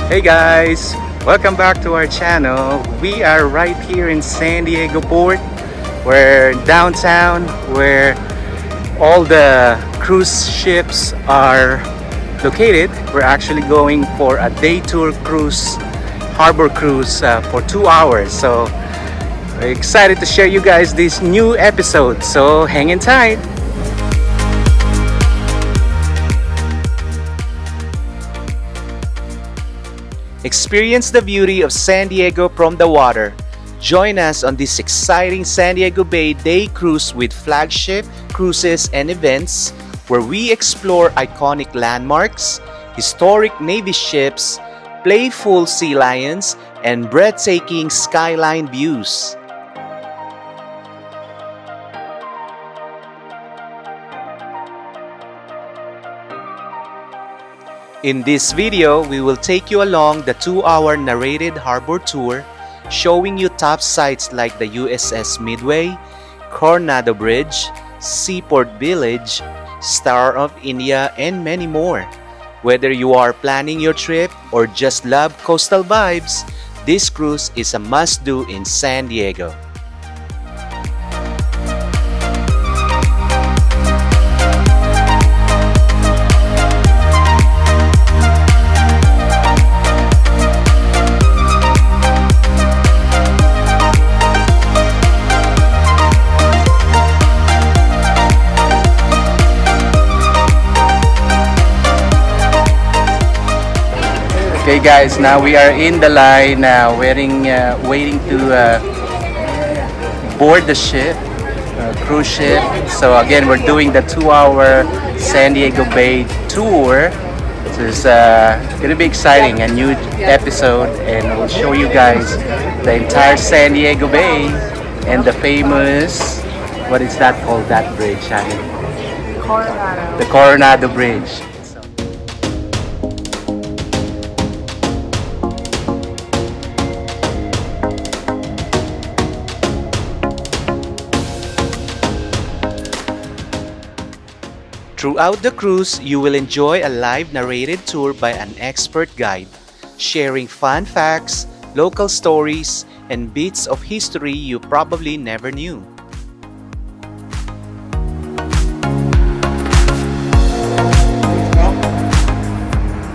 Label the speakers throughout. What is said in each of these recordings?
Speaker 1: Hey guys, welcome back to our channel. We are right here in San Diego Port. We're downtown where all the cruise ships are located. We're actually going for a day tour cruise, harbor cruise for 2 hours. So we're excited to share you guys this new episode. So hang in tight. Experience the beauty of San Diego from the water. Join us on this exciting San Diego Bay day cruise with Flagship Cruises and Events, where we explore iconic landmarks, historic Navy ships, playful sea lions, and breathtaking skyline views. In this video, we will take you along the 2-hour narrated harbor tour, showing you top sites like the USS Midway, Coronado Bridge, Seaport Village, Star of India, and many more. Whether you are planning your trip or just love coastal vibes, this cruise is a must-do in San Diego. Okay guys, now we are in the line waiting to board the ship, cruise ship. So again, we're doing the 2-hour San Diego Bay tour. So it's gonna be exciting, a new episode, and we'll show you guys the entire San Diego Bay and the famous, what is that called, that bridge, honey?
Speaker 2: Coronado.
Speaker 1: The Coronado Bridge. Throughout the cruise, you will enjoy a live narrated tour by an expert guide, sharing fun facts, local stories, and bits of history you probably never knew.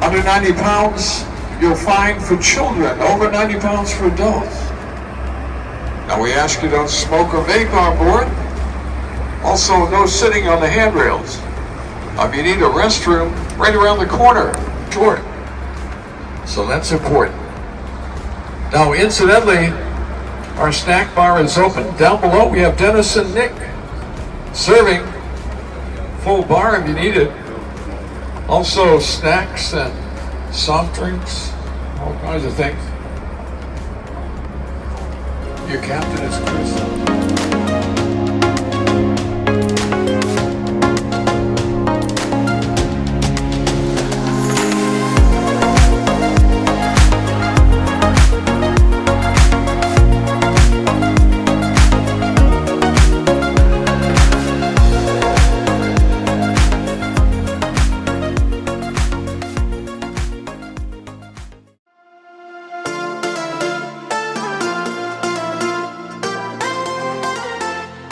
Speaker 3: Under 90 pounds, you'll find for children, over 90 pounds for adults. Now we ask you don't smoke or vape on board. Also, no sitting on the handrails. If you need a restroom, right around the corner, short. So that's important. Now, incidentally, our snack bar is open. Down below, we have Dennis and Nick serving full bar if you need it. Also, snacks and soft drinks, all kinds of things. Your captain is Chris.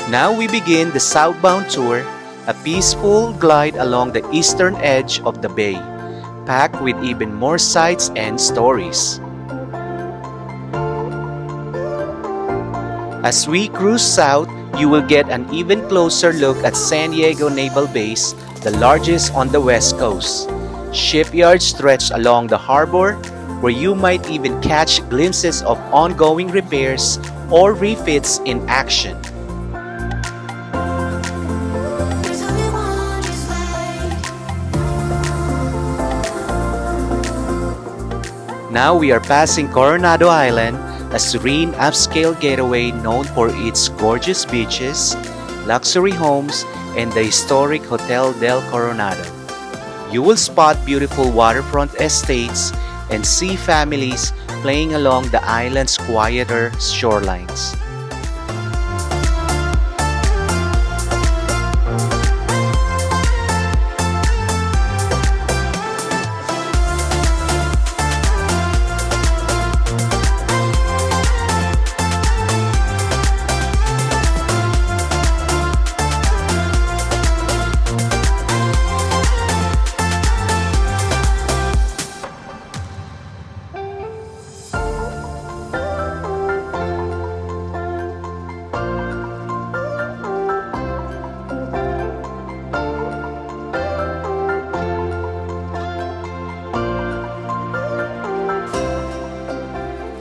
Speaker 1: Now we begin the Southbound tour, a peaceful glide along the eastern edge of the bay, packed with even more sights and stories. As we cruise south, you will get an even closer look at San Diego Naval Base, the largest on the West Coast. Shipyards stretch along the harbor, where you might even catch glimpses of ongoing repairs or refits in action. Now we are passing Coronado Island, a serene upscale getaway known for its gorgeous beaches, luxury homes, and the historic Hotel del Coronado. You will spot beautiful waterfront estates and see families playing along the island's quieter shorelines.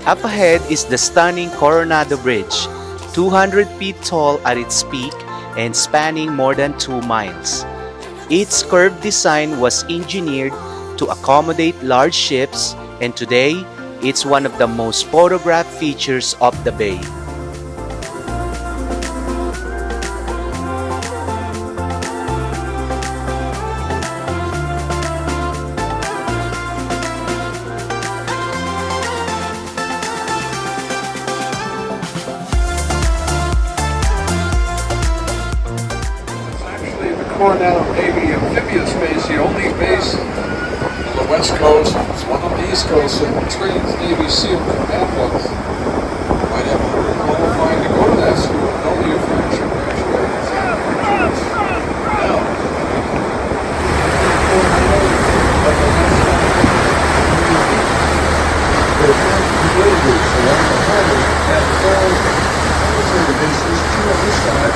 Speaker 1: Up ahead is the stunning Coronado Bridge, 200 feet tall at its peak and spanning more than 2 miles. Its curved design was engineered to accommodate large ships, and today it's one of the most photographed features of the bay.
Speaker 3: Coronado Navy amphibious base, the only base on the west coast. It's one on the east coast that trains Navy SEAL command ones. Might have a qualifying to go to that school. No, you Flagship graduates. Now, bases, two on this side.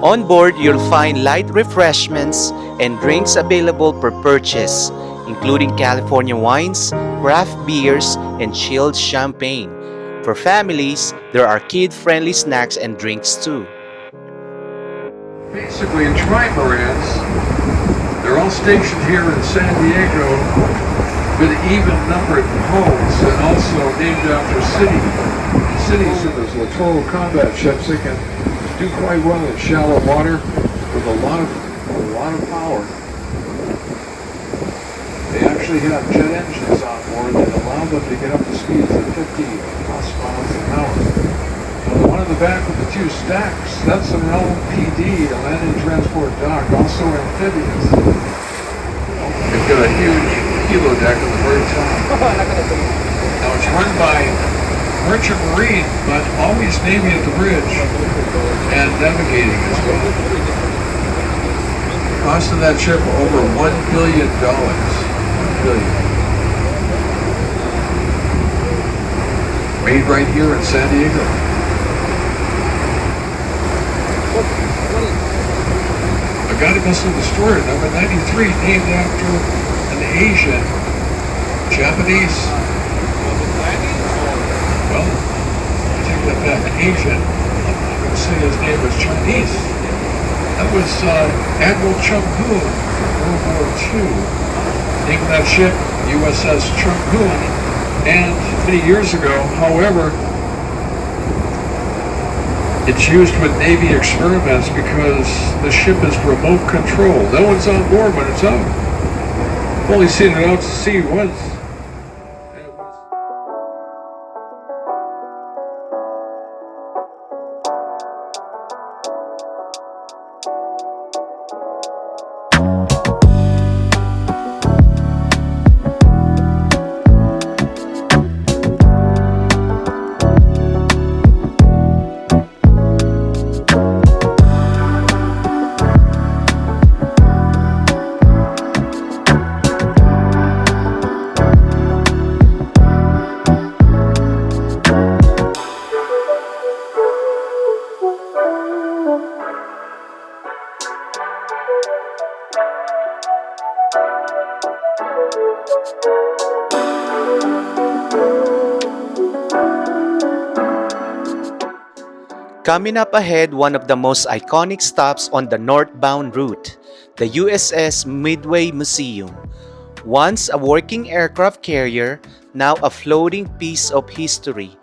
Speaker 1: On board, you'll find light refreshments and drinks available per purchase, including California wines, craft beers, and chilled champagne. For families, there are kid-friendly snacks and drinks too.
Speaker 3: Basically, trimarans, they're all stationed here in San Diego with even-numbered homes and also named after cities. And there's littoral combat ships that can do quite well in shallow water with a lot of power. They actually have jet engines on board that allow them to get up to speeds of 50 plus miles an hour. Now, the one in the back with the two stacks, that's an LPD, a landing transport dock, also amphibious. They've got a huge helo deck on the very top. Now it's run by Merchant Marine, but always Navy at the bridge and navigating as well. Cost of that ship over $1 billion. $1 billion. Made right here in San Diego. A guided missile destroyer number 93, named after an Asian, Japanese. Well, I take that back. Asian. I'm going to say his name was Chinese. That was Admiral Chung Hoon from World War II. Name of that ship, USS Chung Hoon. And many years ago, however, it's used with Navy experiments because the ship is remote controlled. No one's on board when it's out. I've only seen it out to sea once.
Speaker 1: Coming up ahead, one of the most iconic stops on the northbound route, the USS Midway Museum. Once a working aircraft carrier, now a floating piece of history.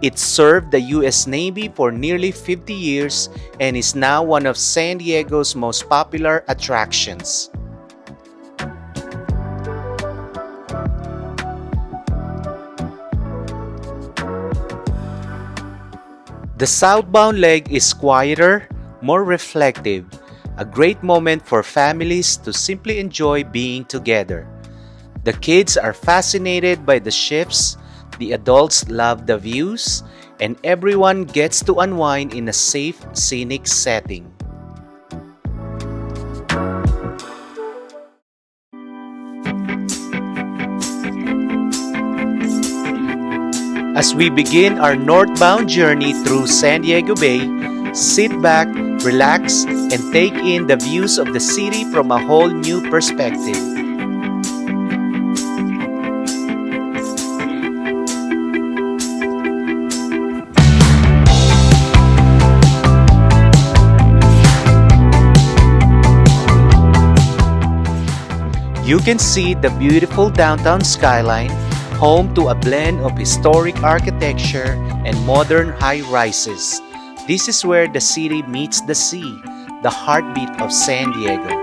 Speaker 1: It served the US Navy for nearly 50 years and is now one of San Diego's most popular attractions. The southbound leg is quieter, more reflective, a great moment for families to simply enjoy being together. The kids are fascinated by the ships, the adults love the views, and everyone gets to unwind in a safe, scenic setting. As we begin our northbound journey through San Diego Bay, sit back, relax, and take in the views of the city from a whole new perspective. You can see the beautiful downtown skyline, home to a blend of historic architecture and modern high-rises. This is where the city meets the sea, the heartbeat of San Diego.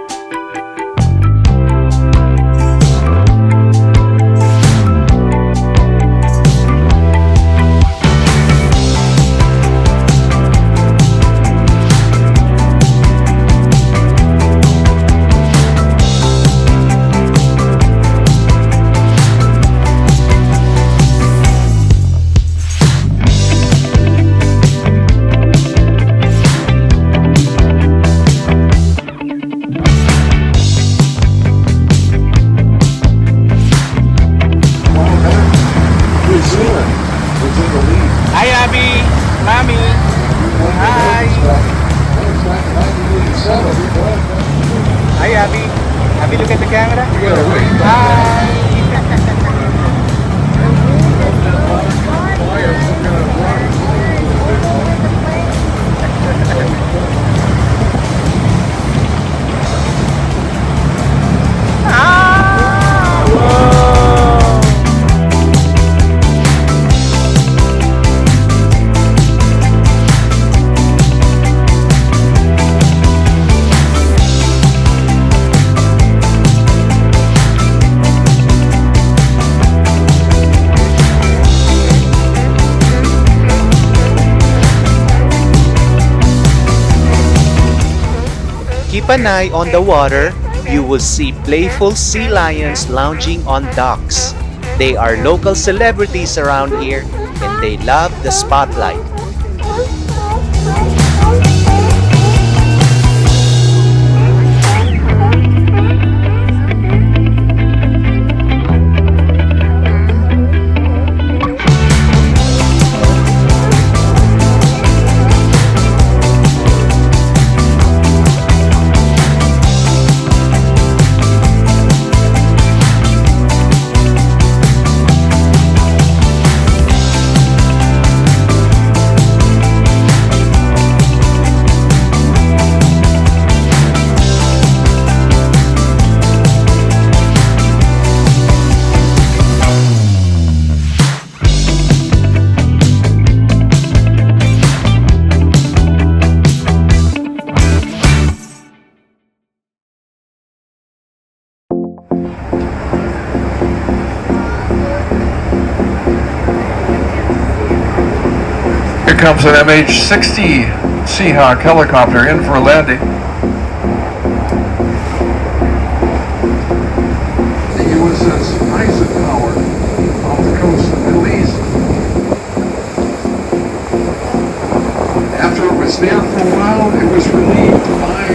Speaker 1: Hi, Abby. Mommy. Hi. Hi, Abby. Abby, look at the camera. Hi. Keep an eye on the water. You will see playful sea lions lounging on docks. They are local celebrities around here and they love the spotlight.
Speaker 3: Here comes an MH-60 Seahawk helicopter in for a landing. The USS Eisenhower off the coast of the Middle East. After it was there for a while, it was relieved by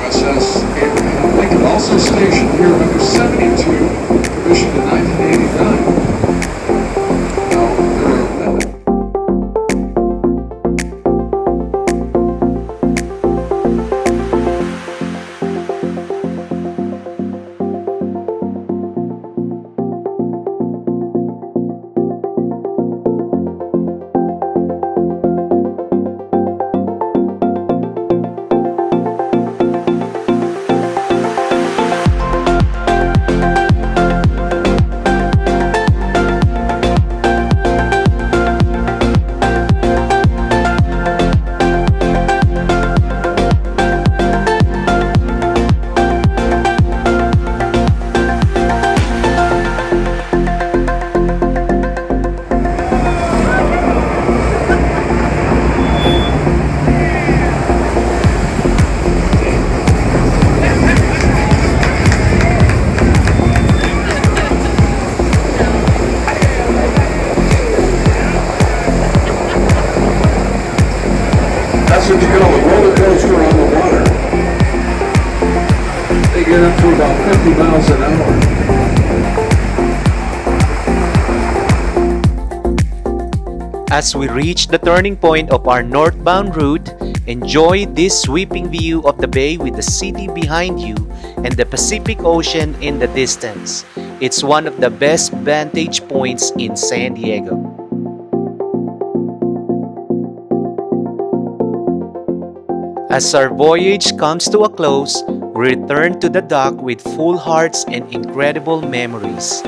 Speaker 3: USS Abraham Lincoln, also stationed here under 72, commissioned in 1989. 60 miles an hour.
Speaker 1: As we reach the turning point of our northbound route, enjoy this sweeping view of the bay with the city behind you and the Pacific Ocean in the distance. It's one of the best vantage points in San Diego. As our voyage comes to a close, we return to the dock with full hearts and incredible memories.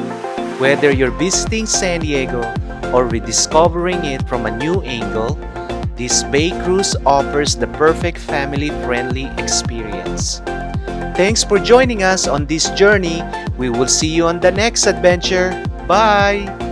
Speaker 1: Whether you're visiting San Diego or rediscovering it from a new angle, this bay cruise offers the perfect family-friendly experience. Thanks for joining us on this journey. We will see you on the next adventure. Bye!